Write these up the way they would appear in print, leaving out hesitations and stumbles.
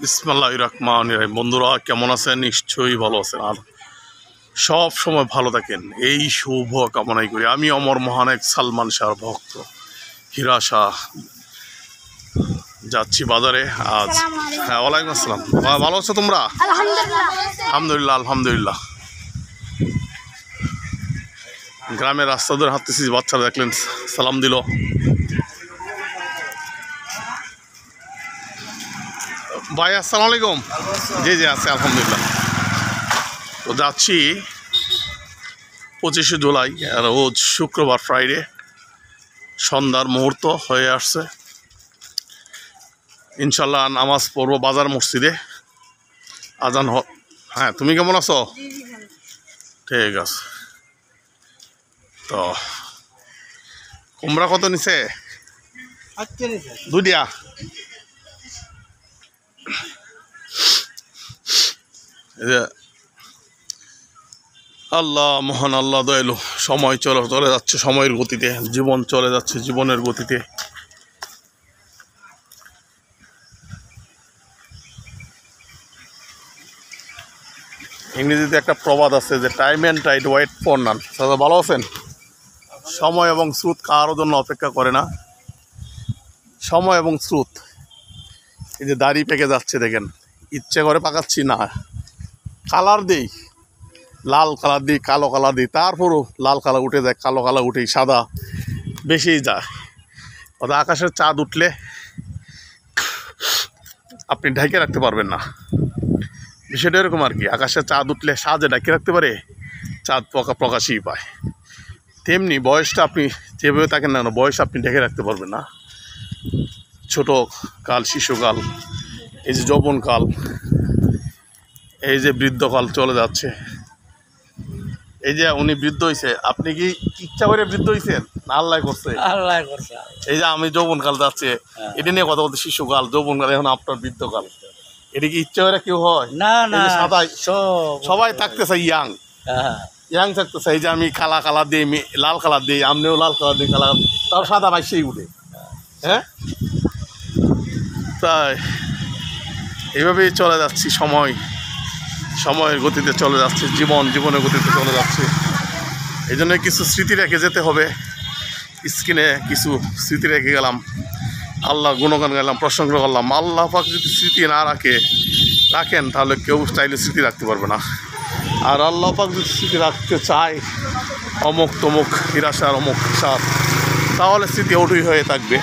বিসমিল্লাহির রহমানির রহিম। বন্ধুরা কেমন আছেন? নিশ্চয়ই ভালো আছেন আর সব সময় ভালো থাকেন এই শুভ কামনাই করি। আমি অমর মহানায়ক সালমান শাহর ভক্ত হীরা শাহ যাচ্ছি বাজারে আজ। হ্যাঁ, ওয়ালাইকুম আসসালাম। ভালো আছো তোমরা? আলহামদুলিল্লাহ আলহামদুলিল্লাহ। গ্রামের রাস্তা ধরে হাঁটতেছি, বাচ্চারা দেখলেন সালাম দিল। ভাই আসসালামু আলাইকুম। জি জি আছে আলহামদুলিল্লাহ। তো যাচ্ছি 25শে জুলাই, রোজ শুক্রবার, ফ্রাইডে, সন্ধ্যার মুহূর্ত হয়ে আসছে। ইনশাল্লাহ নামাজ পড়বো বাজার মসজিদে। আজান হ্যাঁ, তুমি কেমন আছো? ঠিক আছে। তো কুমড়া কত নিছে? দুইটা। আল্লাহ মহান, আল্লাহ দয়ালু। সময় চলে যাচ্ছে সময়ের গতিতে, জীবন চলে যাচ্ছে জীবনের গতিতে। ইংরেজিতে একটা প্রবাদ আছে যে time and tide wait for none. দাদা ভালো আছেন? সময় এবং স্রোত কারোর জন্য অপেক্ষা করে না। সময় এবং স্রোত। এই যে দাড়ি পেকে যাচ্ছে দেখেন, ইচ্ছে করে পাকাচ্ছি না, কালার দিই, লাল কালার দিই, কালো কালার দিই, তারপরও লাল কালার উঠে যায়, কালো কালার উঠেই সাদা বেশিই যায়। অর্থাৎ আকাশের চাঁদ উঠলে আপনি ঢেকে রাখতে পারবেন না, বিষয়টা এরকম আর কি। আকাশের চাঁদ উঠলে সাজে ঢেকে রাখতে পারে, চাঁদ প্রকাশই পায়। তেমনি বয়সটা আপনি যেভাবে থাকেন না, বয়স আপনি ঢেকে রাখতে পারবেন না। ছোট কাল, শিশুকাল, এই যে যৌবনকাল, এই যে বৃদ্ধকাল চলে যাচ্ছে। এই যে উনি বৃদ্ধ হয়েছে, আপনি কি ইচ্ছা করে বৃদ্ধ হয়েছেন না আল্লাহ করছে? আল্লাহ করছে। এই যে আমি যৌবনকাল যাচ্ছে, এটা নিয়ে কথা বলতে, শিশুকাল, যৌবনকাল, এখন আপনার বৃদ্ধকাল, এটা কি ইচ্ছা করে কেউ হয়? না না, সাদাই সবাই থাকতে চাই, ইয়াং থাকতে চাই। যে আমি কালা কালার দিই, লাল কালার দিই, আপনিও লাল কালার দিই, কালার তার সাদা বাইশেই উঠে। হ্যাঁ, তাই এইভাবেই চলে যাচ্ছি। সময়ের গতিতে চলে যাচ্ছে, জীবনের গতিতে চলে যাচ্ছে। এই জন্য কিছু স্মৃতি রেখে যেতে হবে। স্ক্রিনে কিছু স্মৃতি রেখে গেলাম, আল্লাহ গুণগান গাইলাম, প্রশংসা করলাম। আল্লাহ পাক যদি স্মৃতি না রাখেন তাহলে কেউ চাইলে স্মৃতি রাখতে পারবে না। আর আল্লাহ পাক যদি স্মৃতি রাখতে চায় অমুক তমুক হীরা শাহর অমুক শাহ, তাহলে স্মৃতি অটুই হয়ে থাকবে।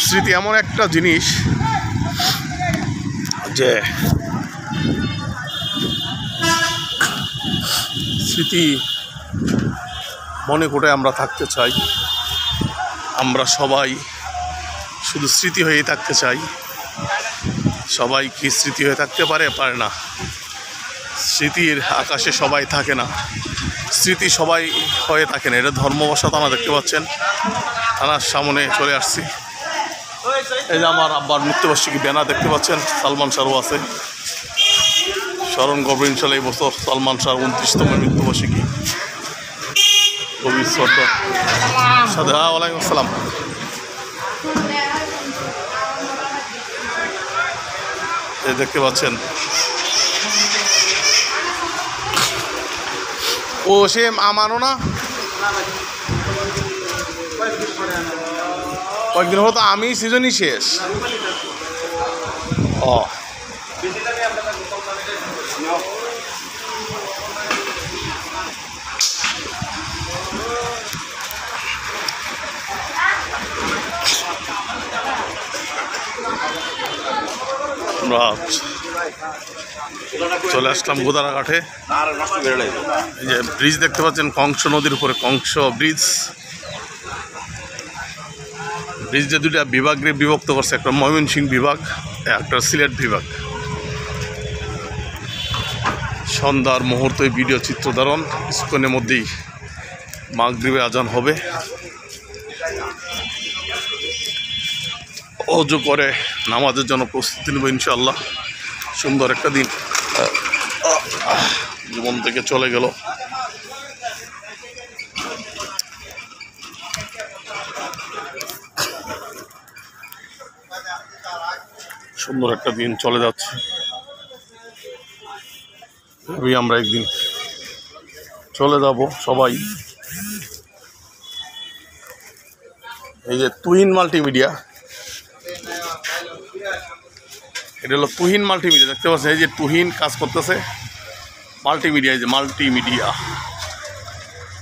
স্মৃতি এমন একটা জিনিস যে স্মৃতি মনে করে আমরা থাকতে চাই। আমরা সবাই শুধু স্মৃতি হয়েই থাকতে চাই। সবাই কি স্মৃতি হয়ে থাকতে পারে? পারে না। স্মৃতির আকাশে সবাই থাকে না, স্মৃতি সবাই হয়ে থাকে না। এটা ধর্মবশত আমরা দেখতে পাচ্ছেন। থানার সামনে চলে আসছি। এই যে আমার আব্বার মৃত্যুবার্ষিকী ব্যানার দেখতে পাচ্ছেন, সালমান শাহও আছে। স্মরণ করবো ইনশাল্লাহ এই বছর সালমান শাহর 29তম মৃত্যুবার্ষিকী। খুবই শ্রদ্ধা সাথে। হ্যাঁ, ওয়ালাইকুম আসসালাম। এই দেখতে পাচ্ছেন, ও সেম আমারও না, কয়েকদিন হলো তো আমি সিজনই শেষ। ও চলে আসলাম গোদারাঘাটে। এই যে ব্রিজ দেখতে পাচ্ছেন, কংস নদীর উপরে কংস ব্রিজ। ব্রিজে দুটা বিভাগে বিভক্ত করছে, একটা ময়মনসিংহ বিভাগ, একটা সিলেট বিভাগ। সন্ধ্যার মুহূর্তে ভিডিও চিত্র ধারণ, কিছুক্ষণের মধ্যেই মাগরিবে আজান হবে। ওযু করে নামাজের জন্য প্রস্তুতি নেব ইনশাআল্লাহ। সুন্দর একটা দিন জীবন থেকে চলে গেল। সুন্দর একটা দিন চলে যাচ্ছে। আমরা একদিন চলে যাব সবাই। এই যে তুহিন মাল্টিমিডিয়া, এটা হলো তুহিন মাল্টিমিডিয়া, দেখতে পাচ্ছেন এই যে তুহিন কাজ করতেছে মাল্টিমিডিয়া। এই যে মাল্টিমিডিয়া,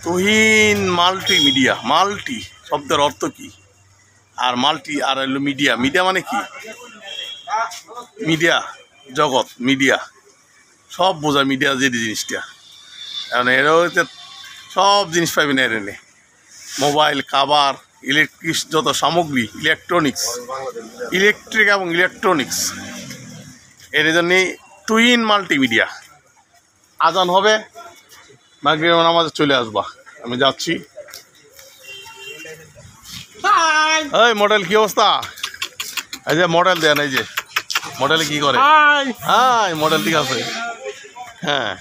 তুহিন মাল্টিমিডিয়া। মাল্টি শব্দের অর্থ কি? আর মাল্টি আর হলো মিডিয়া। মিডিয়া মানে কি? মিডিয়া জগৎ, মিডিয়া সব বোঝায়। মিডিয়া যে জিনিসটা কারণ এর সব জিনিস পাবেন এর এনে, মোবাইল, খাবার, ইলেকট্রিক যত সামগ্রী, ইলেকট্রনিক্স, ইলেকট্রিক এবং ইলেকট্রনিক্স, এর জন্যই টুইন মাল্টিমিডিয়া। আজান হবে, মাগরিব নামাজে চলে আসবা, আমি যাচ্ছি। এই মডেল কি অবস্থা? এই যে মডেল দেন, এই যে মডেলে কি করে? হাই মডেল, ঠিক আছে। হ্যাঁ